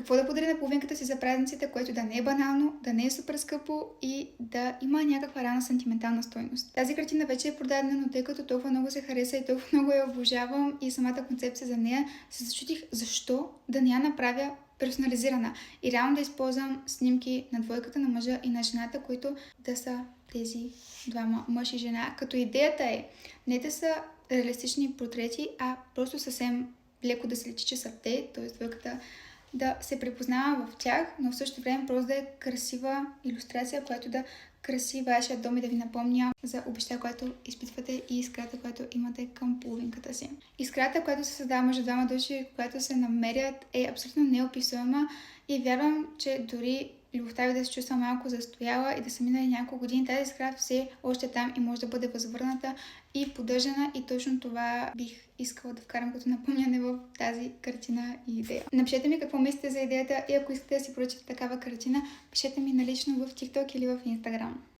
какво да подари на половинката си за празниците, което да не е банално, да не е супер скъпо и да има някаква реална сантиментална стойност. Тази картина вече е продадена, но тъй като толкова много се хареса и толкова много я обожавам и самата концепция за нея, се зачудих защо да не я направя персонализирана и реално да използвам снимки на двойката, на мъжа и на жената, които да са тези двама, мъж и жена. Като идеята е не да са реалистични портрети, а просто съвсем леко да се личи, че са те, т.е. двойката да се препознава в тях, но в същото време просто да е красива илюстрация, която да краси вашия дом и да ви напомня за обеща, която изпитвате и искрата, която имате към половинката си. Искрата, която се създава между двама души, която се намерят, е абсолютно неописуема и вярвам, че дори любовта ви да се чувства малко застояла и да са минали няколко години, тази искра все още там и може да бъде възвърната и поддържана и точно това бих искала да вкарам като напомняне в тази картина и идея. Напишете ми какво мислите за идеята и ако искате да си поръчате такава картина, пишете ми налично в TikTok или в Instagram.